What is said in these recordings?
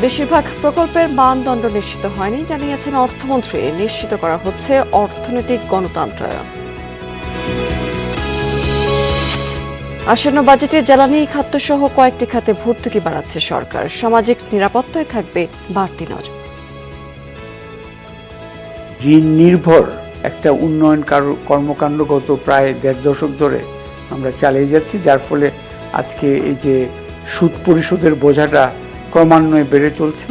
বেশিরভাগ প্রকল্পের মানদণ্ড নিশ্চিত হয়নি জানিয়েছেন অর্থমন্ত্রী। নিশ্চিত করা হচ্ছে অর্থনৈতিক গণতন্ত্রায়ন। আসন্ন বাজেটে জ্বালানি খাদ্যসহ কয়েকটি খাতে ভর্তুকি বাড়াচ্ছে সরকার। সামাজিক নিরাপত্তায় থাকবে বাড়তি নজর। ঋণ নির্ভর একটা উন্নয়ন কর্মকাণ্ড গত প্রায় ১.৫ দশক ধরে আমরা চালিয়ে যাচ্ছি, যার ফলে আজকে এই যে সুদ পরিশোধের বোঝাটা ক্রমান্বয়ে বেড়ে চলছে।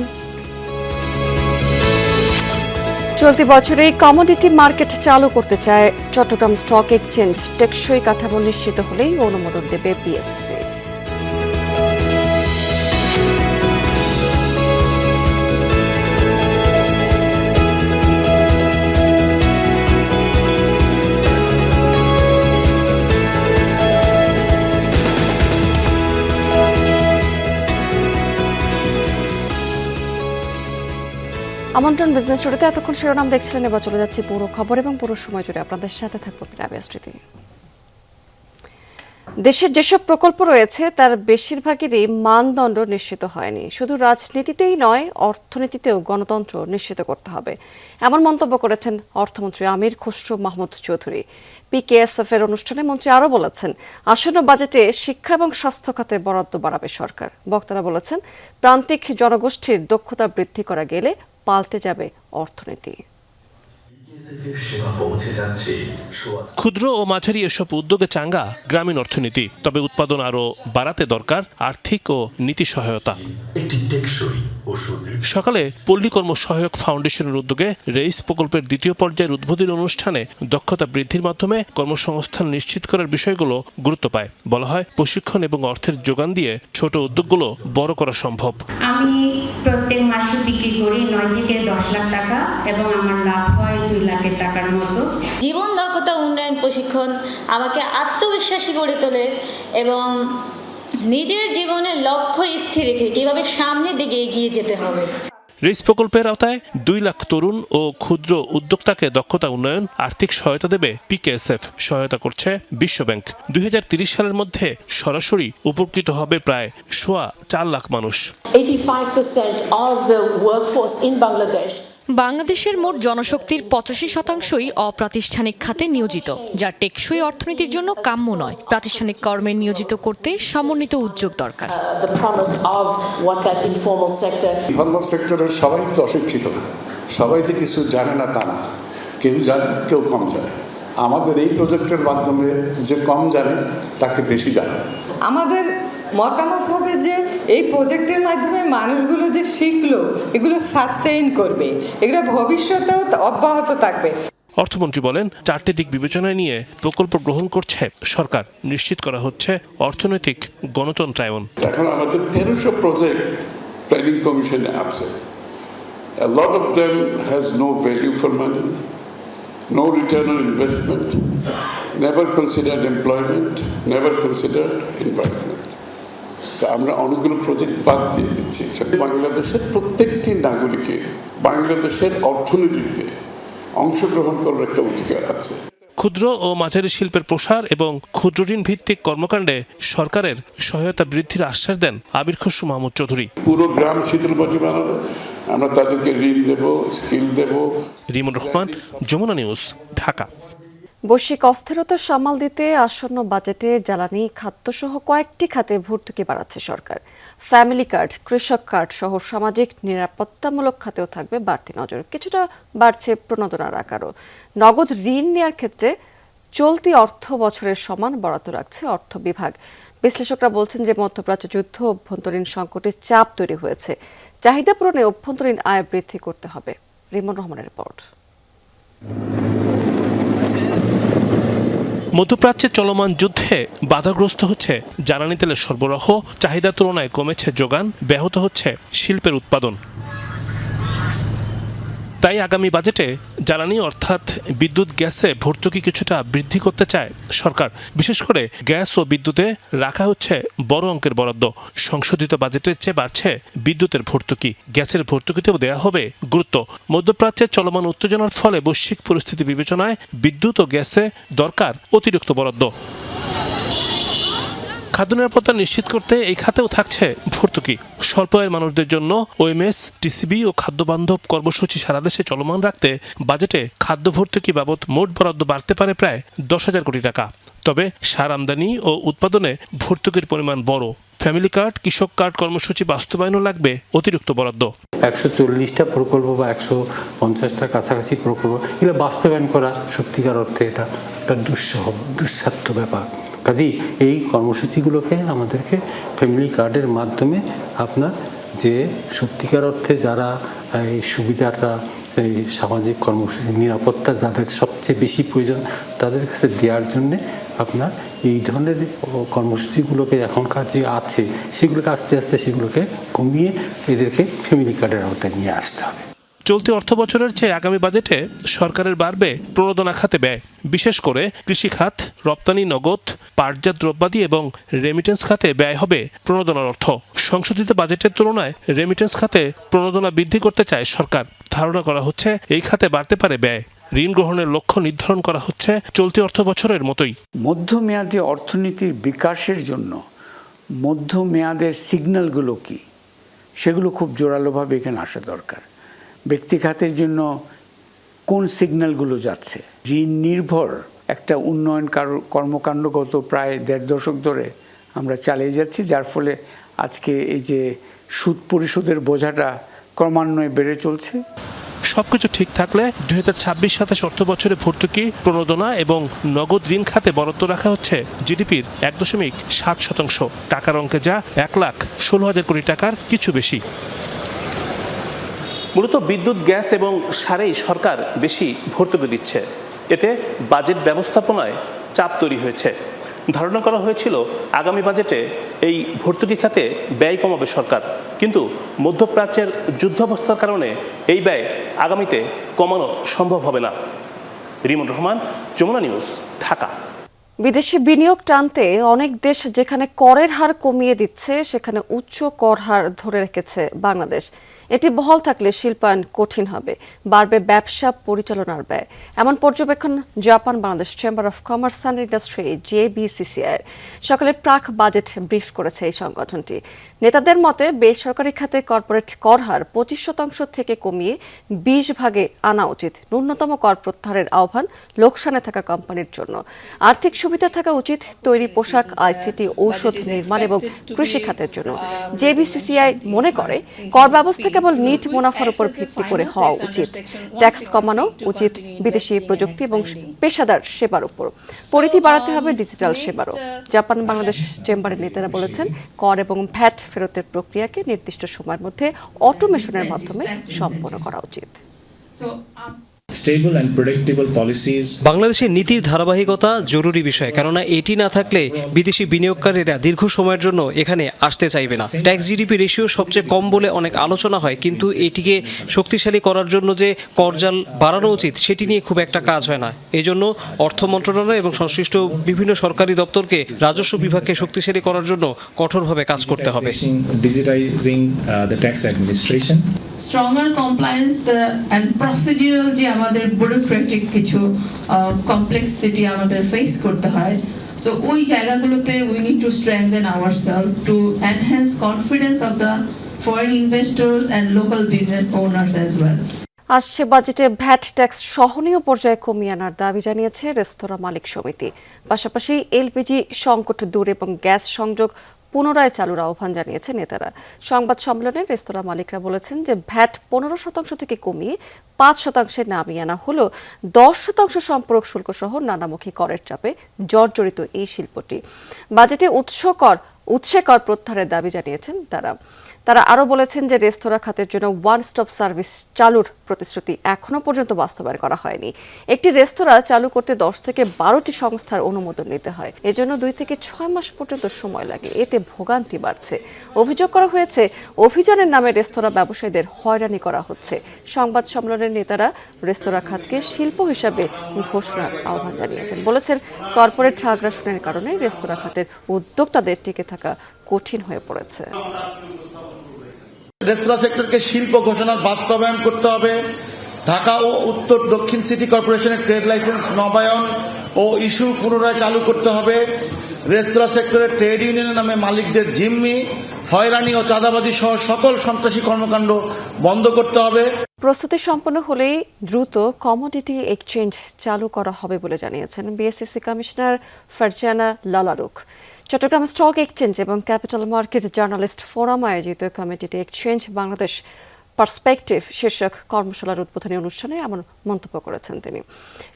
চলতি বছরেই কমোডিটি মার্কেট চালু করতে চায় চট্টগ্রাম স্টক এক্সচেঞ্জ। টেকসই কাঠামো নিশ্চিত হলেই অনুমোদন দেবে বিএসসি। আমন্ত্রণ বিজনেস স্টোরিতে এতক্ষণ শিরোনাম দেখছিলেন, এবার চলে যাচ্ছে পুরো খবর এবং পুরো সময় জুড়ে আপনাদের সাথে থাকবো রাবেয়া স্মৃতি। দেশের যেসব প্রকল্প রয়েছে তার বেশিরভাগেরই মানদণ্ড নিশ্চিত হয়নি। শুধু রাজনীতিতেই নয়, অর্থনীতিতেও গণতন্ত্র নিশ্চিত করতে হবে, এমন মন্তব্য করেছেন অর্থমন্ত্রী আমির খসরু মাহমুদ চৌধুরী। পিকেএসএফ এর অনুষ্ঠানে মন্ত্রী আরও বলেছেন, আসন্ন বাজেটে শিক্ষা এবং স্বাস্থ্য খাতে বরাদ্দ বাড়াবে সরকার। বক্তারা বলেছেন, প্রান্তিক জনগোষ্ঠীর দক্ষতা বৃদ্ধি করা গেলে পাল্টে যাবে অর্থনীতি। ক্ষুদ্র ও মাঝারি এসব উদ্যোগে চাঙ্গা গ্রামীণ অর্থনীতি, তবে উৎপাদন আরও বাড়াতে দরকার আর্থিক ও নীতি সহায়তা। সকালে পল্লী কর্ম সহায়ক ফাউন্ডেশনের উদ্যোগে রেইস প্রকল্পের দ্বিতীয় পর্যায়ের উদ্বোধনী অনুষ্ঠানে দক্ষতা বৃদ্ধির মাধ্যমে কর্মসংস্থান নিশ্চিত করার বিষয়গুলো গুরুত্ব পায়। বলা হয়, প্রশিক্ষণ এবং অর্থের যোগান দিয়ে ছোট উদ্যোগগুলো বড় করা সম্ভব। আমি প্রত্যেক মাসে বিক্রি করি 9 থেকে 10 লাখ টাকা এবং আমার লাভ হয় 2 লাখ টাকার মতো। জীবন দক্ষতা উন্নয়ন প্রশিক্ষণ আমাকে আত্মবিশ্বাসী করে তোলে এবং নিজের জীবনের লক্ষ্য স্থির রেখে কিভাবে সামনের দিকে এগিয়ে যেতে হবে। রেইস প্রকল্পের আওতায় 2 লাখ তরুণ ও ক্ষুদ্র উদ্যোক্তাকে দক্ষতা উন্নয়ন আর্থিক সহায়তা দেবে পিকেএসএফ। সহায়তা করছে বিশ্বব্যাংক। 2030 সালের মধ্যে সরাসরি উপকৃত হবে প্রায় 4.25 লাখ মানুষ। 85% of the workforce in Bangladesh বাংলাদেশের মোট জনশক্তির 85%ই অপ্রাতিষ্ঠানিক খাতে নিয়োজিত, যা টেকসই অর্থনীতির জন্য কাম্য নয়। প্রাতিষ্ঠানিক কর্মে নিয়োজিত করতে সমন্বিত উদ্যোগ দরকার। the promise of what that informal সেক্টরের সবাই তো অশিক্ষিত না, সবাই যে কিছু জানে না তা না, কেউ জানে কেউ কম জানে। আমাদের এই প্রজেক্টের মাধ্যমে যে কম জানে তাকে বেশি জানে। আমাদের মতামত হবে যে এই প্রজেক্টের মাধ্যমে মানুষগুলো যে শিখলো এগুলো সাস্টেইন করবে, এগুলো ভবিষ্যতেও অব্যাহত থাকবে। অর্থমন্ত্রী বলেন, 4টি দিক বিবেচনায় নিয়ে প্রকল্প গ্রহণ করছে সরকার। নিশ্চিত করা হচ্ছে অর্থনৈতিক গণতন্ত্রায়ন। এখন আমাদের 1300 প্রজেক্ট প্ল্যানিং কমিশনে আছে। A lot of them has no value for money, no return on investment, never considered employment, never considered environment. আমরা অনেকগুলো প্রজেক্ট বাদ দিয়ে দিচ্ছি। বাংলাদেশের প্রত্যেকটি নাগরিকের বাংলাদেশের অর্থনীতিতে অংশগ্রহণ করার একটা অধিকার আছে। ক্ষুদ্র ও মাঝারি শিল্পের প্রসার এবং ক্ষুদ্র ঋণ ভিত্তিক কর্মকাণ্ডে সরকারের সহায়তা বৃদ্ধির আশ্বাস দেন আমির খসরু মাহমুদ চৌধুরী। পুরো গ্রাম শীতলবাটি বানাবো, আমরা তাদেরকে ঋণ দেব, স্কিল দেব। রিমন রহমান, যমুনা নিউজ, ঢাকা। বৈশ্বিক অস্থিরতা সামাল দিতে আসন্ন বাজেটে জ্বালানি খাদ্যসহ কয়েকটি খাতে ভর্তুকি বাড়াচ্ছে সরকার। ফ্যামিলি কার্ড, কৃষক কার্ড সহ সামাজিক নিরাপত্তামূলক খাতেও থাকবে বাড়তি নজর। কিছুটা বাড়ছে প্রণোদনার আকারও। নগদ ঋণ নেওয়ার ক্ষেত্রে চলতি অর্থ বছরের সমান বরাদ্দ রাখছে অর্থ বিভাগ। বিশ্লেষকরা বলছেন যে মধ্যপ্রাচ্য যুদ্ধ, অভ্যন্তরীণ সংকটের চাপ তৈরি হয়েছে। চাহিদা পূরণে অভ্যন্তরীণ আয় বৃদ্ধি করতে হবে। রিমন রহমানের রিপোর্ট। মধ্যপ্রাচ্যে চলমান যুদ্ধে বাধাগ্রস্ত হচ্ছে জ্বালানি তেলের সরবরাহ, চাহিদার তুলনায় কমেছে যোগান, ব্যাহত হচ্ছে শিল্পের উৎপাদন। তাই আগামী বাজেটে জ্বালানি অর্থাৎ বিদ্যুৎ, গ্যাসে ভর্তুকি কিছুটা বৃদ্ধি করতে চায় সরকার। বিশেষ করে গ্যাস ও বিদ্যুতে রাখা হচ্ছে বড় অঙ্কের বরাদ্দ। সংশোধিত বাজেটের চেয়ে বাড়ছে বিদ্যুতের ভর্তুকি। গ্যাসের ভর্তুকিতেও দেয়া হবে গুরুত্ব। মধ্যপ্রাচ্যের চলমান উত্তেজনার ফলে বৈশ্বিক পরিস্থিতি বিবেচনায় বিদ্যুৎ ও গ্যাসে দরকার অতিরিক্ত বরাদ্দ। খাদ্য নিরাপত্তা নিশ্চিত করতে এই খাতেও থাকছে ভর্তুকি। স্বল্প আয়ের মানুষদের জন্য ওএমএস, টিসিবি ও খাদ্য বান্ধব কর্মসূচি সারা দেশে চলমান রাখতে বাজেটে খাদ্য ভর্তুকি বাবদ মোট বরাদ্দ বাড়তে পারে প্রায় 10,000 কোটি টাকা। তবে সার আমদানি ও উৎপাদনে ভর্তুকির পরিমাণ বড়। ফ্যামিলি কার্ড, কৃষক কার্ড কর্মসূচি বাস্তবায়নও লাগবে অতিরিক্ত বরাদ্দ। 140টা প্রকল্প বা 150টার কাছাকাছি প্রকল্প, এগুলো বাস্তবায়ন করা সত্যিকার অর্থে এটা একটা দুঃসাধ্য ব্যাপার। কাজেই এই কর্মসূচিগুলোকে আমাদেরকে ফ্যামিলি কার্ডের মাধ্যমে আপনার যে সত্যিকার অর্থে যারা এই সুবিধাটা, এই সামাজিক কর্মসূচি, নিরাপত্তা যাদের সবচেয়ে বেশি প্রয়োজন তাদের কাছে দেওয়ার জন্যে আপনার এই ধরনের কর্মসূচিগুলোকে এখনকার যে আছে সেগুলোকে আস্তে আস্তে সেগুলোকে কমিয়ে এদেরকে ফ্যামিলি কার্ডের আওতায় নিয়ে আসতে হবে। চলতি অর্থ বছরের চেয়ে আগামী বাজেটে সরকারের বাড়বে প্রণোদনা খাতে ব্যয়। বিশেষ করে কৃষি খাত, রপ্তানি, নগদ, পাটজাত দ্রব্যাদি এবং রেমিটেন্স খাতে ব্যয় হবে প্রণোদনার অর্থ। সংশোধিত বাজেটের তুলনায় রেমিটেন্স খাতে প্রণোদনা বৃদ্ধি করতে চায় সরকার। ধারণা করা হচ্ছে এই খাতে বাড়তে পারে ব্যয়। ঋণ গ্রহণের লক্ষ্য নির্ধারণ করা হচ্ছে চলতি অর্থ বছরের মতোই। মধ্যমেয়াদী অর্থনীতির বিকাশের জন্য মধ্যমেয়াদের সিগন্যালগুলো কি, সেগুলো খুব জোরালোভাবে এখানে আসা দরকার। ব্যক্তি খাতের জন্য কোন সিগন্যালগুলো যাচ্ছে? ঋণ নির্ভর একটা উন্নয়ন কর্মকাণ্ড গত প্রায় 1.5 দশক ধরে আমরা চালিয়ে যাচ্ছি, যার ফলে আজকে এই যে সুদ পরিশোধের বোঝাটা ক্রমান্বয়ে বেড়ে চলছে। সবকিছু ঠিক থাকলে 2026-27 অর্থ বছরে ভর্তুকি, প্রণোদনা এবং নগদ ঋণ খাতে বরাদ্দ রাখা হচ্ছে জিডিপির 1.7%। টাকার অঙ্কে যা 1,16,000 কোটি টাকার কিছু বেশি। মূলত বিদ্যুৎ, গ্যাস এবং সারেই সরকার বেশি ভর্তুকি দিচ্ছে। এতে বাজেট ব্যবস্থাপনায় চাপ তৈরি হয়েছে। ধারণা করা হয়েছিল আগামী বাজেটে এই ভর্তুকি খাতে ব্যয় কমাবে সরকার, কিন্তু মধ্যপ্রাচ্যের যুদ্ধাবস্থার কারণে এই ব্যয় আগামীতে কমানো সম্ভব হবে না। রিমন রহমান, যমুনা নিউজ, ঢাকা। বিদেশি বিনিয়োগ টানতে অনেক দেশ যেখানে করের হার কমিয়ে দিচ্ছে, সেখানে উচ্চ কর হার ধরে রেখেছে বাংলাদেশ। এটি বহাল থাকলে শিল্পায়ন কঠিন হবে, বাড়বে ব্যবসা পরিচালনার ব্যয়। এমন পর্যবেক্ষণ Japan Bangladesh chamber of commerce and industry JBCCI সকালে প্রাক বাজেট ব্রিফ করেছে এই সংগঠনটি। নেতাদের মতে বেসরকারি খাতে কর্পোরেট কর হার 25% থেকে কমিয়ে 20 ভাগে আনা উচিত। ন্যূনতম কর প্রত্যাহারের আহ্বান লোকসানে থাকা কোম্পানির জন্য। আর্থিক সুবিধা থাকা উচিত তৈরি পোশাক, ICT, ঔষধ নির্মাণ এবং কৃষি খাতের জন্য। JBCCI মনে করে কর ব্যবস্থা কেবল নিট মুনাফার উপর ভিত্তি করে হওয়া উচিত। ট্যাক্স কমানো উচিত বিদেশি প্রযুক্তি এবং পেশাদার সেবার উপর। পরিধি বাড়াতে হবে ডিজিটাল সেবারও। জাপান বাংলাদেশ চেম্বারের নেতারা বলেছেন, কর এবং ভ্যাট ফেরতের প্রক্রিয়াকে নির্দিষ্ট সময়ের মধ্যে অটোমেশনের মাধ্যমে সম্পন্ন করা উচিত। বাংলাদেশের নীতির ধারাবাহিকতা জরুরি বিষয়, কেননা এটি না থাকলে বিদেশি বিনিয়োগকারীরা দীর্ঘ সময়ের জন্য এখানে আসতে চাইবে না। ট্যাক্স জিডিপি রেশিও সবচেয়ে কম বলে অনেক আলোচনা হয়, কিন্তু এটিকে শক্তিশালী করার জন্য যে করজাল বাড়ানো উচিত সেটি নিয়ে খুব একটা কাজ হয় না। এজন্য অর্থ মন্ত্রণালয় এবং সংশ্লিষ্ট বিভিন্ন সরকারি দপ্তরকে রাজস্ব বিভাগকে শক্তিশালী করার জন্য কঠোরভাবে কাজ করতে হবে। স্ট্রঙ্গার কমপ্লায়েন্স এন্ড প্রসিডিউরাল যে আমাদের ব্যুরোক্রেটিক কিছু কমপ্লেক্সিটি আমাদের ফেস করতে হয়, সো ওই জায়গাগুলোতে we need to strengthen ourselves to enhance confidence of the foreign investors and local business owners as well. আসছে বাজেটে ভ্যাট ট্যাক্স সহনীয় পর্যায়ে কমিয়ে আনার দাবি জানিয়েছে রেস্তোরাঁ মালিক সমিতি। পাশাপাশি LPG সংকট দূর এবং গ্যাস সংযোগ পুনরায় চালুর আহ্বান জানিয়েছে নেতারা। সংবাদ সম্মেলনে রেস্তোরাঁ মালিকরা বলেছেন যে ভ্যাট 15% থেকে কমিয়ে 5% নামিয়ে আনা হলো 10% সম্পর্ক শুল্ক সহ নানামুখী করের চাপে জর্জরিত এই শিল্পটি। বাজেটে উৎসে কর প্রত্যাহারের দাবি জানিয়েছেন তারা আরও বলেছেন যে রেস্তোরাঁ খাতের জন্য ওয়ান স্টপ সার্ভিস চালুর প্রতিশ্রুতি এখনও পর্যন্ত বাস্তবায়ন করা হয়নি। একটি রেস্তোরাঁ চালু করতে 10 থেকে 12টি সংস্থার অনুমোদন নিতে হয়। এজন্য 2 থেকে 6 মাস পর্যন্ত সময় লাগে। এতে ভোগান্তি বাড়ছে। অভিযোগ করা হয়েছে অভিযানের নামে রেস্তোরাঁ ব্যবসায়ীদের হয়রানি করা হচ্ছে। সংবাদ সম্মেলনের নেতারা রেস্তোরাঁ খাতকে শিল্প হিসাবে ঘোষণার আহ্বান জানিয়েছেন। বলেছেন, কর্পোরেট আগ্রাসনের কারণে রেস্তোরাঁ খাতের উদ্যোক্তাদের টিকে থাকা কঠিন হয়ে পড়েছে। রেস্তোরাঁ সেক্টরকে শিল্প ঘোষণার বাস্তবায়ন করতে হবে। ঢাকা ও উত্তর দক্ষিণ সিটি কর্পোরেশনের ট্রেড লাইসেন্স নবায়ন ও ও ইস্যু পুনরায় চালু করতে হবে। রেস্তোরাঁ সেক্টরে ট্রেড ইউনিয়নের নামে মালিকদের জিম্মি, হয়রানি ও চাঁদাবাজি সহ সকল সন্ত্রাসী কর্মকাণ্ড বন্ধ করতে হবে। প্রস্তুতি সম্পন্ন হলেই দ্রুত কমোডিটি এক্সচেঞ্জ চালু করা হবে বলে জানিয়েছেন BSEC commissioner Farzana Lalarukh. Chattogram stock exchange এবং ক্যাপিটাল মার্কেট জার্নালিস্ট ফোরাম আয়োজিত কমোডিটি এক্সচেঞ্জ বাংলাদেশ পার্সপেক্টিভ শীর্ষক কর্মশালার উদ্বোধনী অনুষ্ঠানে এমন মন্তব্য করেছেন তিনি।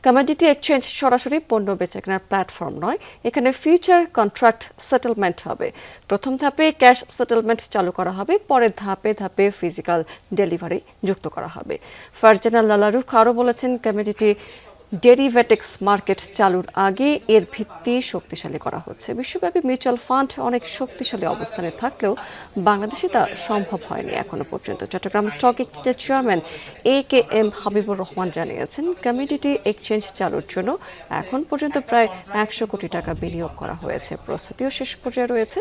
কমোডিটি এক্সচেঞ্জ সরাসরি পণ্য বেচাকেনার প্ল্যাটফর্ম নয়, এখানে ফিউচার কন্ট্রাক্ট সেটেলমেন্ট হবে। প্রথম ধাপে ক্যাশ সেটেলমেন্ট চালু করা হবে, পরের ধাপে ধাপে ফিজিক্যাল ডেলিভারি যুক্ত করা হবে। ফারজানা লালারুখ আরও বলেছেন, কমোডিটি ডেরিভেটিক্স মার্কেট চালুর আগে এর ভিত্তি শক্তিশালী করা হচ্ছে। বিশ্বব্যাপী মিউচুয়াল ফান্ড অনেক শক্তিশালী অবস্থানে থাকলেও বাংলাদেশে তা সম্ভব হয়নি এখনো পর্যন্ত। চট্টগ্রাম স্টক এক্সচেঞ্জের চেয়ারম্যান AKM হাবিবুর রহমান জানিয়েছেন, কমোডিটি এক্সচেঞ্জ চালুর জন্য এখন পর্যন্ত প্রায় 100 কোটি টাকা বিনিয়োগ করা হয়েছে। প্রস্তুতিও শেষ পর্যায়ে রয়েছে।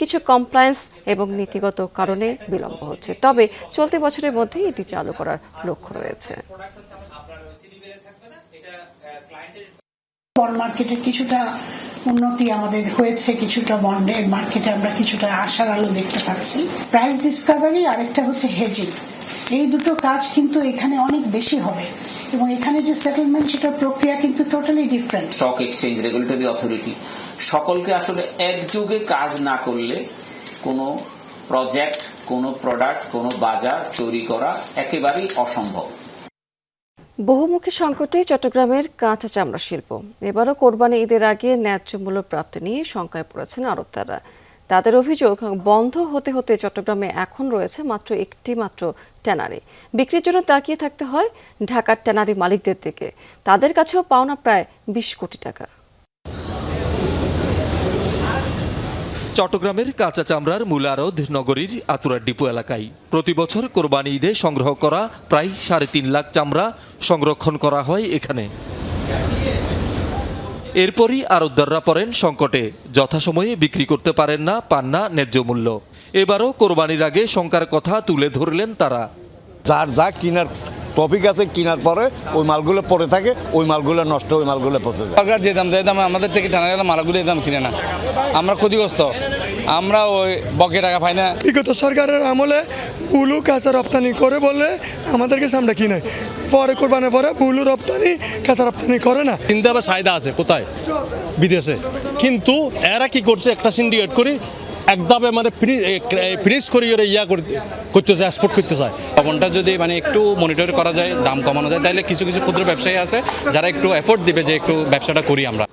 কিছু কমপ্লায়েন্স এবং নীতিগত কারণে বিলম্ব হচ্ছে, তবে চলতি বছরের মধ্যেই এটি চালু করার লক্ষ্য রয়েছে। বন্ড মার্কেটে কিছুটা উন্নতি আমাদের হয়েছে, কিছুটা বন্ডের মার্কেটে আমরা কিছুটা আশার আলো দেখতে পাচ্ছি। প্রাইস ডিসকাভারি আরেকটা হচ্ছে হেজিং, এই দুটো কাজ কিন্তু এখানে অনেক বেশি হবে এবং এখানে যে সেটেলমেন্ট সেটার প্রক্রিয়া কিন্তু totally different. Stock exchange regulatory authority সকলকে আসলে একযোগে কাজ না করলে কোনো প্রজেক্ট, কোনো প্রোডাক্ট, কোনো বাজার তৈরি করা একেবারেই অসম্ভব। বহুমুখী সংকটে চট্টগ্রামের কাঁচা চামড়া শিল্প। এবারও কোরবানি ঈদের আগে ন্যায্য মূল্য প্রাপ্তি নিয়ে শঙ্কায় পড়েছেন আড়তদাররা। তাদের অভিযোগ, বন্ধ হতে হতে চট্টগ্রামে এখন রয়েছে মাত্র একটি ট্যানারি। বিক্রির জন্য তাকিয়ে থাকতে হয় ঢাকার ট্যানারি মালিকদের দিকে। তাদের কাছেও পাওনা প্রায় 20 কোটি টাকা। চট্টগ্রামের কাঁচা চামড়ার মূল আড়ত নগরীর আতুরা ডিপো এলাকায় প্রতি বছর কোরবানি ঈদে সংগ্রহ করা প্রায় 3.5 লাখ চামড়া সংরক্ষণ করা হয় এখানে। এরপরই আড়তদাররা পড়েন সংকটে, যথাসময়ে বিক্রি করতে পারেন না, পান না ন্যায্য মূল্য। এবারও কোরবানির আগে শঙ্কার কথা তুলে ধরলেন তারা। যার যা কিনার টপিক আছে, কিনার পরে ওই মালগুলো পরে থাকে, ওই মালগুলো নষ্ট, ওই মালগুলো পচে যায়। সরকার যে দাম আমাদের থেকে টানা গেলে মালগুলো দাম কিনে না, আমরা ক্ষতিগ্রস্ত, আমরা ওই বকে টাকা পাই না। বিগত সরকারের আমলে বুলু কাঁচা রপ্তানি করে বলে আমাদেরকে সামনে কিনে, পরে কোরবানির পরে বুলু রপ্তানি কাঁচা রপ্তানি করে না। চিন্তা বা চাহিদা আছে কোথায়? বিদেশে। কিন্তু এরা কি করছে, একটা সিন্ডিকেট করি একদমে মানে ফ্রিজ করি করতে চায়, এক্সপোর্ট করতে চায়। লবণটা যদি মানে একটু মনিটর করা যায়, দাম কমানো যায়, তাহলে কিছু কিছু ক্ষুদ্র ব্যবসায়ী আছে যারা একটু এফোর্ট দিবে যে একটু ব্যবসাটা করি আমরা।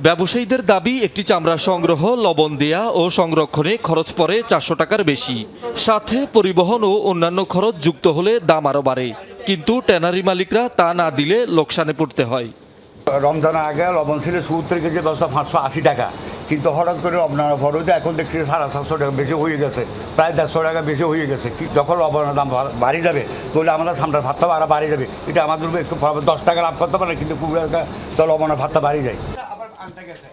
ব্যবসায়ীদের দাবি, একটি চামড়া সংগ্রহ, লবণ দেয়া ও সংরক্ষণে খরচ পড়ে 400 টাকার বেশি। সাথে পরিবহন ও অন্যান্য খরচ যুক্ত হলে দাম আরও বাড়ে। কিন্তু ট্যানারি মালিকরা তা না দিলে লোকসানে পড়তে হয়। রমজানের আগে লবণ ছিল 70 কেজি ব্যবসা 580 টাকা, কিন্তু হঠাৎ করে রমজানের পরে এখন দেখছি 750 টাকা বেশি হয়ে গেছে, প্রায় 150 টাকা বেশি হয়ে গেছে। যখন লবণের দাম বাড়ি যাবে তাহলে আমাদের সামনের ভাতটা আরও বাড়ি যাবে। এটা আমাদের একটু 10 টাকা লাভ করতে পারে, কিন্তু 20 টাকা তো লবণের ভাতটা বাড়ি যায়।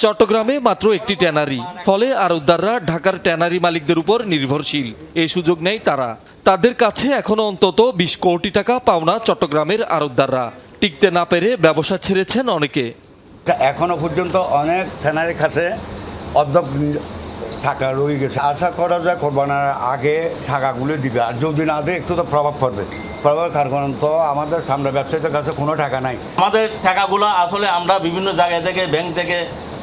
চট্টগ্রামে মাত্র একটি ট্যানারি, ফলে আড়তদাররা ঢাকার ট্যানারি মালিকদের উপর নির্ভরশীল। এই সুযোগ নেই তারা। তাদের কাছে এখনো অন্তত 20 কোটি টাকা পাওনা চট্টগ্রামের আড়তদাররা। টিকতে না পেরে ব্যবসা ছেড়েছেন অনেকে। এখনো পর্যন্ত অনেক ট্যানারির কাছে অর্ধেক টাকা রয়ে গেছে। আশা করা যায় কোরবানির আগে টাকাগুলো দিবে, আর যদি না দেয় একটু তো প্রভাব পড়বে। কারণ তো আমাদের সামনে ব্যবসায়ীদের কাছে কোনো টাকা নাই। আমাদের টাকাগুলো আসলে আমরা বিভিন্ন জায়গা থেকে, ব্যাংক থেকে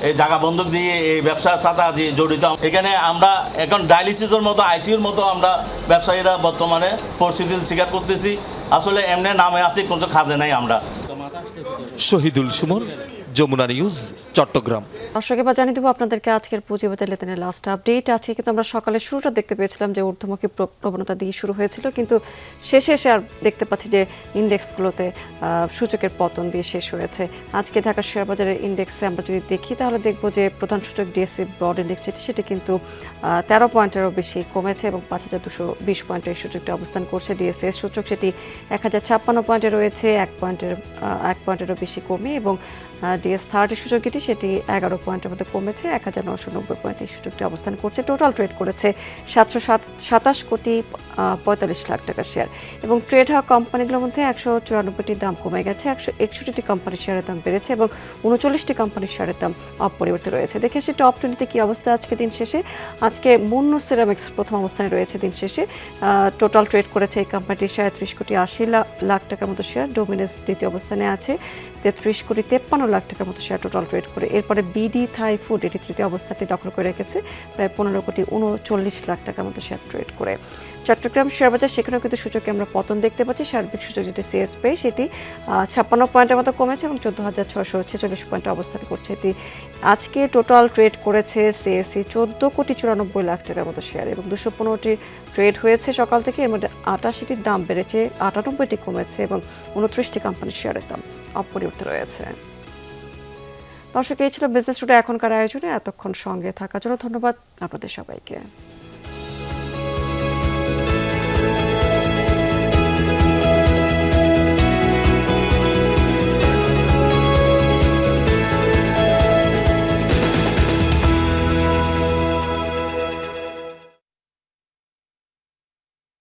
এই জায়গা বন্ধক দিয়ে এই ব্যবসার সাথে জড়িত। এখানে আমরা এখন ডায়ালিসিসের মতো, আইসিইউর মতো আমরা ব্যবসায়ীরা বর্তমানে পরিস্থিতির স্বীকার করতেছি। আসলে এমনি নামে আছি, কোনো কাজে নাই আমরা। শহীদুল সুমন, যমুনা নিউজ, চট্টগ্রাম। দর্শক, এবার জানিয়ে দেবো আপনাদেরকে আজকের পুঁজিবাজার লেনদেনের লাস্ট আপডেট। আজকে কিন্তু আমরা সকালে শুরুটা দেখতে পেয়েছিলাম যে ঊর্ধ্বমুখী প্রবণতা দিয়ে শুরু হয়েছিল, কিন্তু শেষে এসে আর দেখতে পাচ্ছি যে ইন্ডেক্সগুলোতে সূচকের পতন দিয়ে শেষ হয়েছে। আজকে ঢাকা শেয়ার বাজারের ইন্ডেক্সে আমরা যদি দেখি তাহলে দেখব যে প্রধান সূচক ডিএসসি ব্রড ইন্ডেক্স সেটি কিন্তু 13 পয়েন্টেরও বেশি কমেছে এবং 5220 পয়েন্টের সূচকটি অবস্থান করছে। ডিএসএস সূচক সেটি 1056 পয়েন্টে রয়েছে, 1 পয়েন্টেরও বেশি কমে, এবং DS30 সূচক যেটি সেটি 11 পয়েন্টের মতো কমেছে, 1990 পয়েন্ট এই সূচকটি অবস্থান করছে। টোটাল ট্রেড করেছে 727 কোটি 45 লাখ টাকা শেয়ার, এবং ট্রেড হওয়া কোম্পানিগুলোর মধ্যে 194টি দাম কমে গেছে, 161টি কোম্পানির শেয়ারের দাম বেড়েছে এবং 39টি কোম্পানির শেয়ারের দাম অপরিবর্তিত রয়েছে। দেখে আসি টপ 20তে কি অবস্থা আজকে দিন শেষে। আজকে মুন্নু সিরামিক্স প্রথম অবস্থানে রয়েছে দিন শেষে। টোটাল ট্রেড করেছে এই কোম্পানিটির 37 কোটি 80 লাখ টাকার মতো শেয়ার। ডোমিনেস দ্বিতীয় অবস্থানে আছে 33 কোটি 53 লাখ টাকার মতো শেয়ার টোটাল ট্রেড করে। এরপরে বিডি থাই ফুড এটি তৃতীয় অবস্থাটি দখল করে রেখেছে প্রায় 15 কোটি 39 লাখ টাকার মতো শেয়ার ট্রেড করে। চট্টগ্রাম শেয়ার বাজার, সেখানেও কিন্তু সূচকে আমরা পতন দেখতে পাচ্ছি। সার্বিক সূচক যেটি সিএসপি সেটি 56 পয়েন্টের মতো কমেছে এবং 14,646 পয়েন্টে অবস্থান করছে। এটি আজকে টোটাল ট্রেড করেছে সিএসসি 14 কোটি 94 লাখ টাকার মতো শেয়ার এবং 215টি ট্রেড হয়েছে সকাল থেকে। এর মধ্যে 88টির দাম বেড়েছে, 98টি কমেছে এবং 29টি কোম্পানির শেয়ারের দাম অপরিবর্তিত রয়েছে। দর্শক, এই ছিল বিজনেস টুডে এখনকার আয়োজনে। এতক্ষণ সঙ্গে থাকার জন্য ধন্যবাদ আপনাদের সবাইকে।